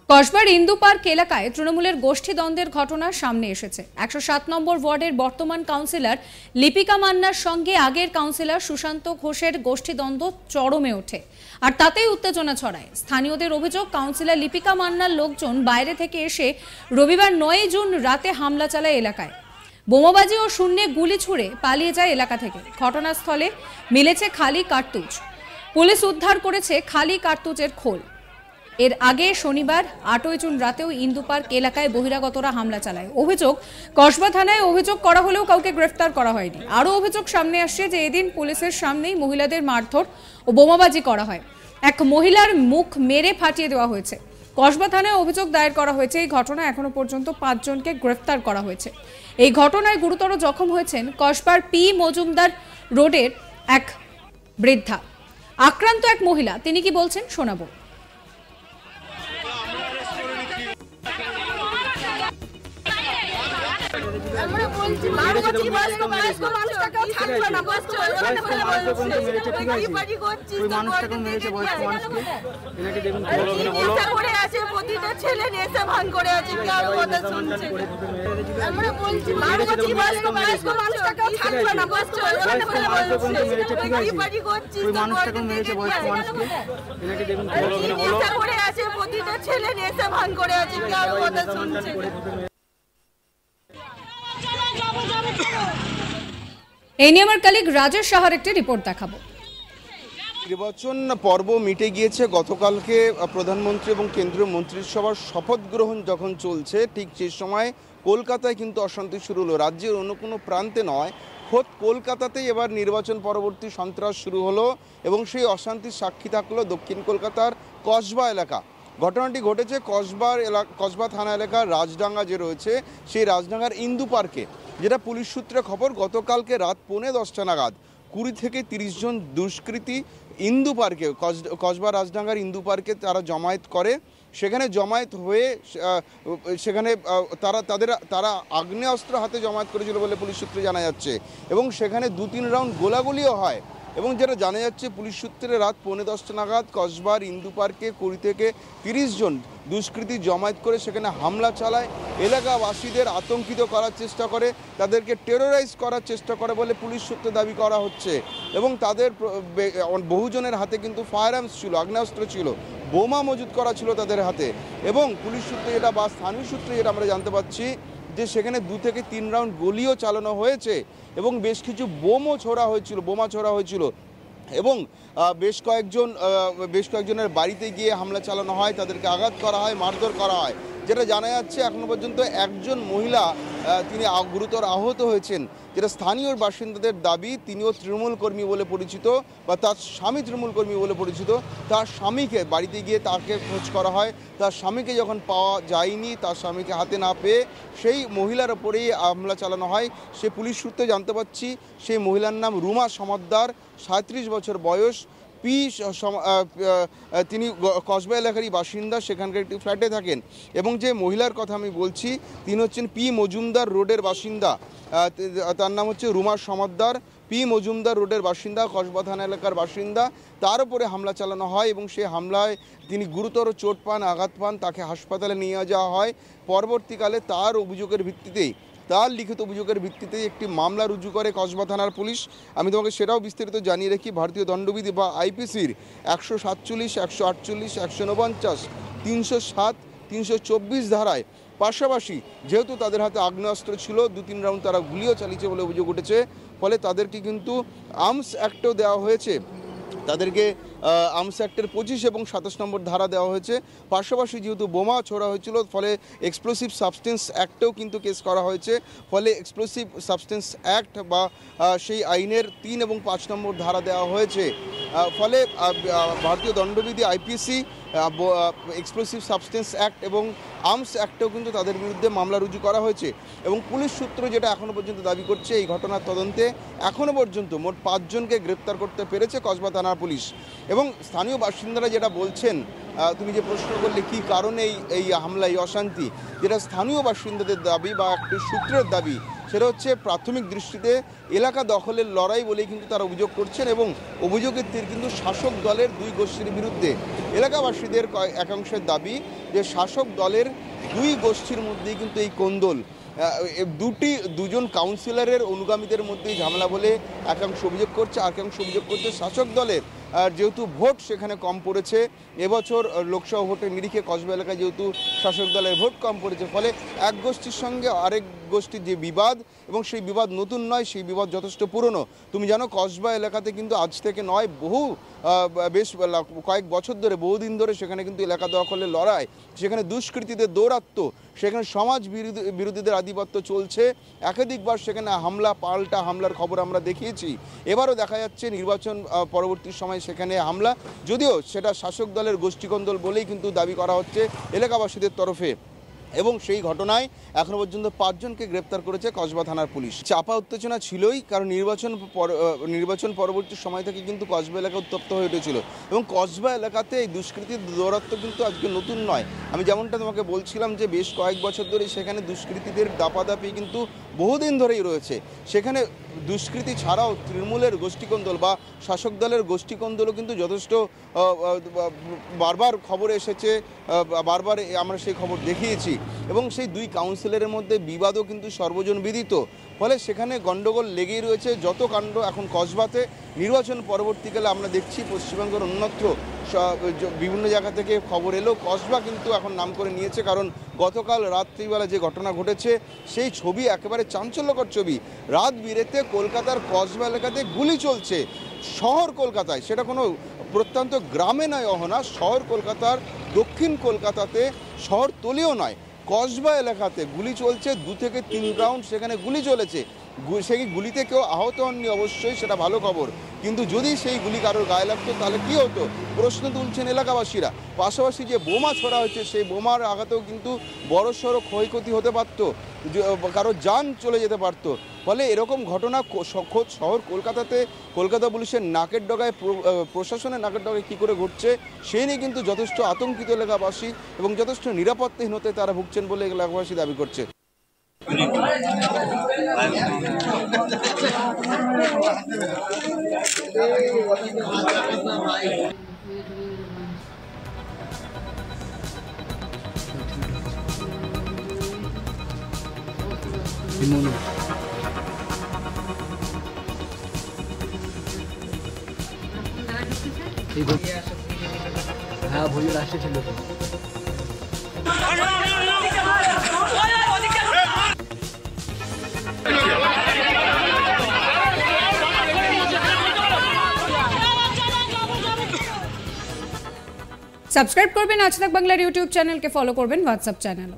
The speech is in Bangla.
কসবার ইন্দু পার্ক এলাকায় তৃণমূলের গোষ্ঠী দ্বন্দ্বের ঘটনা সামনে এসেছে। ১০৭ নম্বর ওয়ার্ডের বর্তমান কাউন্সিলর লিপিকা মান্নার সঙ্গে আগের কাউন্সিলর সুশান্ত ঘোষের গোষ্ঠী দ্বন্দ্ব চরমে ওঠে, আর তাতেই উত্তেজনা ছড়ায়। স্থানীয়দের অভিযোগ, কাউন্সিলর লিপিকা মান্নার লোকজন বাইরে থেকে এসে রবিবার ৯ জুন রাতে হামলা চালায় এলাকায়। বোমাবাজি ও শূন্যে গুলি ছুড়ে পালিয়ে যায় এলাকা থেকে। ঘটনাস্থলে মিলেছে খালি কার্তুজ। পুলিশ উদ্ধার করেছে খালি কার্তুজের খোল। এর আগে শনিবার ৮ জুন রাতেও ইন্দু পার্ক এলাকায় বহিরাগতরা হামলা চালায়। অভিযোগ, কসবা থানায় অভিযোগ করা হলেও কাউকে গ্রেফতার করা হয়নি। আরও অভিযোগ সামনে আসছে যে এদিন পুলিশের সামনেই মহিলাদের মারধর ও বোমাবাজি করা হয়। এক মহিলার মুখ মেরে ফাটিয়ে দেওয়া হয়েছে। কসবা থানায় অভিযোগ দায়ের করা হয়েছে। এই ঘটনায় এখনো পর্যন্ত ৫ জনকে গ্রেফতার করা হয়েছে। এই ঘটনায় গুরুতর জখম হয়েছেন কসবার পি মজুমদার রোডের এক বৃদ্ধা। আক্রান্ত এক মহিলা, তিনি কি বলছেন শোনাবো। এই নিয়ে আমার কলিগ রাজেশ সাহার একটি রিপোর্ট দেখাবো। নির্বাচন পর্ব মিটে গিয়েছে। গতকালকে প্রধানমন্ত্রী এবং কেন্দ্রীয় মন্ত্রিসভার শপথ গ্রহণ যখন চলছে, ঠিক সেই সময় কলকাতায় কিন্তু অশান্তি শুরু হলো। রাজ্যের অন্য কোনো প্রান্তে নয়, খোদ কলকাতাতেই এবার নির্বাচন পরবর্তী সন্ত্রাস শুরু হলো এবং সেই অশান্তির সাক্ষী থাকলো দক্ষিণ কলকাতার কসবা এলাকা। ঘটনাটি ঘটেছে কসবা থানা এলাকার রাজডাঙ্গা যে রয়েছে, সেই রাজডাঙ্গার ইন্দু পার্কে। যেটা পুলিশ সূত্রে খবর, গতকালকে রাত 10:45 নাগাদ 20 থেকে 30 জন দুষ্কৃতী ইন্দু পার্কে, কসবা রাজডাঙ্গার ইন্দু পার্কে তারা জমায়েত করে। সেখানে জমায়েত হয়ে সেখানে তারা আগ্নেয়াস্ত্র হাতে জমায়েত করেছিল বলে পুলিশ সূত্রে জানা যাচ্ছে এবং সেখানে 2-3 রাউন্ড গোলাগুলিও হয়। এবং যেটা জানা যাচ্ছে পুলিশ সূত্রে, রাত 10:45 নাগাদ কসবার ইন্দু পার্কে 20 থেকে 30 জন দুষ্কৃতী জমায়েত করে সেখানে হামলা চালায়, এলাকাবাসীদের আতঙ্কিত করার চেষ্টা করে, তাদেরকে টেরোরাইজ করার চেষ্টা করে বলে পুলিশ সূত্রে দাবি করা হচ্ছে। এবং তাদের বহুজনের হাতে কিন্তু ফায়ার আর্মস ছিল, আগ্নেয়াস্ত্র ছিল, বোমা মজুত করা ছিল তাদের হাতে। এবং পুলিশ সূত্রে এটা বা স্থানীয় সূত্রে যেটা আমরা জানতে পারছি যে সেখানে 2 থেকে 3 রাউন্ড গুলিও চালানো হয়েছে এবং বেশ কিছু বোমা ছোড়া হয়েছিল এবং বেশ কয়েকজনের বাড়িতে গিয়ে হামলা চালানো হয়, তাদেরকে আঘাত করা হয়, মারধর করা হয়। যেটা জানা যাচ্ছে এখনো পর্যন্ত একজন মহিলা তিনি গুরুতর আহত হয়েছেন। যেটা স্থানীয় বাসিন্দাদের দাবি, তিনিও তৃণমূল কর্মী বলে পরিচিত বা তার স্বামী তৃণমূল কর্মী বলে পরিচিত। তার স্বামীকে বাড়িতে গিয়ে তাকে খোঁজ করা হয়, তার স্বামীকে যখন পাওয়া যায়নি, তার স্বামীকে হাতে না পেয়ে সেই মহিলার ওপরেই হামলা চালানো হয়। সে পুলিশ সূত্রে জানতে পারছি সেই মহিলার নাম রুমা সমাদ্দার, 37 বছর বয়স। তিনি কসবা এলাকারই বাসিন্দা, সেখানকার একটি ফ্ল্যাটে থাকেন। এবং যে মহিলার কথা আমি বলছি তিনি হচ্ছেন পি মজুমদার রোডের বাসিন্দা। তার নাম হচ্ছে রুমা সমাদ্দার, পি মজুমদার রোডের বাসিন্দা, কসবা থানা এলাকার বাসিন্দা। তার উপরে হামলা চালানো হয় এবং সেই হামলায় তিনি গুরুতর চোট পান, আঘাত পান, তাকে হাসপাতালে নিয়ে যাওয়া হয়। পরবর্তীকালে তার লিখিত অভিযোগের ভিত্তিতে একটি মামলা রুজু করে কসবা থানার পুলিশ। আমি তোমাকে সেটাও বিস্তারিত জানিয়ে রাখি, ভারতীয় দণ্ডবিধি বা আইপিসির 147, 148, 149, 307, 324 ধারায় পাশাপাশি যেহেতু তাদের হাতে আগ্নেয়াস্ত্র ছিল, 2-3 রাউন্ড তারা গুলিও চালিয়েছে বলে অভিযোগ উঠেছে, ফলে তাদেরকে কিন্তু আর্মস অ্যাক্টও দেওয়া হয়েছে। তাদেরকে আর্মস অ্যাক্টের 25 এবং 27 নম্বর ধারা দেওয়া হয়েছে। পাশাপাশি যেহেতু বোমা ছোড়া হয়েছিল, ফলে এক্সপ্লোসিভ সাবস্টেন্স অ্যাক্টেও কিন্তু কেস করা হয়েছে। ফলে এক্সপ্লোসিভ সাবস্টেন্স অ্যাক্ট বা সেই আইনের 3 এবং 5 নম্বর ধারা দেওয়া হয়েছে। ফলে ভারতীয় দণ্ডবিধি আইপিসি, এক্সপ্লোসিভ সাবস্টেন্স অ্যাক্ট এবং আর্মস অ্যাক্টেও কিন্তু তাদের বিরুদ্ধে মামলা রুজু করা হয়েছে। এবং পুলিশ সূত্র যেটা এখনও পর্যন্ত দাবি করছে, এই ঘটনার তদন্তে এখনও পর্যন্ত মোট 5 জনকে গ্রেপ্তার করতে পেরেছে কসবা থানার পুলিশ। এবং স্থানীয় বাসিন্দারা যেটা বলছেন, তুমি যে প্রশ্ন করলে কী কারণে এই হামলা, এই অশান্তি, যেটা স্থানীয় বাসিন্দাদের দাবি বা একটি সূত্রের দাবি, সেটা হচ্ছে প্রাথমিক দৃষ্টিতে এলাকা দখলের লড়াই বলেই কিন্তু তারা অভিযোগ করছেন এবং অভিযোগের তীর কিন্তু শাসক দলের দুই গোষ্ঠীর বিরুদ্ধে। এলাকাবাসীদের একাংশের দাবি যে শাসক দলের দুই গোষ্ঠীর মধ্যেই কিন্তু এই কোন্দল, দুজন কাউন্সিলরের অনুগামীদের মধ্যেই ঝামেলা বলে একাংশ অভিযোগ করছে। একাংশ অভিযোগ করছে শাসক দলের যেহেতু ভোট সেখানে কম পড়েছে, এবছর লোকসভা ভোটের নিরিখে কসবা এলাকায় যেহেতু শাসক দলের ভোট কম পড়েছে, ফলে এক গোষ্ঠীর সঙ্গে আরেক গোষ্ঠীর যে বিবাদ, এবং সেই বিবাদ নতুন নয়, সেই বিবাদ যথেষ্ট পুরনো। তুমি জানো কসবা এলাকাতে কিন্তু আজ থেকে নয়, বেশ কয়েক বছর ধরে, বহুদিন ধরে সেখানে কিন্তু এলাকা দখলের লড়াই, সেখানে দুষ্কৃতীদের দৌরাত্ম্য, সেখানে সমাজ বিরোধীদের আধিপত্য চলছে। একাধিকবার সেখানে হামলা, পাল্টা হামলার খবর আমরা দেখিয়েছি। এবারও দেখা যাচ্ছে নির্বাচন পরবর্তী সময় সেখানে হামলা, যদিও সেটা শাসক দলের গোষ্ঠীকন্দল বলেই কিন্তু দাবি করা হচ্ছে এলাকাবাসীদের তরফে। এবং সেই ঘটনায় এখনো পর্যন্ত 5 জনকে গ্রেপ্তার করেছে কসবা থানার পুলিশ। চাপা উত্তেজনা ছিলই, কারণ নির্বাচন পরবর্তী সময় থেকে কিন্তু কসবা এলাকা উত্তপ্ত হয়ে উঠেছিল এবং কসবা এলাকাতে এই দুষ্কৃতির দৌরাত্ম্য কিন্তু আজকে নতুন নয়। আমি যেমনটা তোমাকে বলছিলাম যে বেশ কয়েক বছর ধরে সেখানে দুষ্কৃতীদের দাপাদাপি কিন্তু বহুদিন ধরেই রয়েছে। সেখানে দুষ্কৃতি ছাড়াও তৃণমূলের গোষ্ঠীকন্দল বা শাসক দলের গোষ্ঠীকন্দলও কিন্তু যথেষ্ট বারবার খবরে এসেছে, বারবার আমরা সেই খবর দেখিয়েছি এবং সেই দুই কাউন্সিলরের মধ্যে বিবাদও কিন্তু সর্বজন বিদিত। ফলে সেখানে গণ্ডগোল লেগেই রয়েছে। যত কাণ্ড এখন কসবাতে, নির্বাচন পরবর্তীকালে আমরা দেখছি পশ্চিমবঙ্গের অন্যত্র বিভিন্ন জায়গা থেকে খবর এলো, কসবা কিন্তু এখন নাম করে নিয়েছে, কারণ গতকাল রাত্রিবেলা যে ঘটনা ঘটেছে সেই ছবি একেবারে চাঞ্চল্যকর ছবি। রাত বিরেতে কলকাতার কসবা এলাকাতে গুলি চলছে, শহর কলকাতায়, সেটা কোনো প্রত্যন্ত গ্রামে নয় অহনা, শহর কলকাতার দক্ষিণ কলকাতাতে, শহরতলিও নয়, কসবা এলাকাতে গুলি চলছে। 2 থেকে 3 রাউন্ড সেখানে গুলি চলেছে। সেই গুলিতে কেউ আহত হননি অবশ্যই, সেটা ভালো খবর, কিন্তু যদি সেই গুলি কারোর গায়ে লাগতো তাহলে কী হতো প্রশ্ন তুলছেন এলাকাবাসীরা। পাশাপাশি যে বোমা ছোড়া হয়েছে সেই বোমার আঘাতেও কিন্তু বড়সড় ক্ষয়ক্ষতি হতে পারত, কারো যান চলে যেতে পারতো। ফলে এরকম ঘটনা খোদ শহর কলকাতাতে, কলকাতা পুলিশের নাকের ডগায়, প্রশাসনের নাকের ডগায় কী করে ঘটছে সেই নিয়ে কিন্তু যথেষ্ট আতঙ্কিত এলাকাবাসী এবং যথেষ্ট নিরাপত্তাহীনতায় তারা ভুগছেন বলে এলাকাবাসী দাবি করছে। হ্যাঁ ভুল রাষ্ট্রে ছিল। সাবস্ক্রাইব করবেন আজ তাক বাংলার ইউটিউব চ্যানেলকে, ফলো করবেন হোয়াটসঅ্যাপ চ্যানেলও।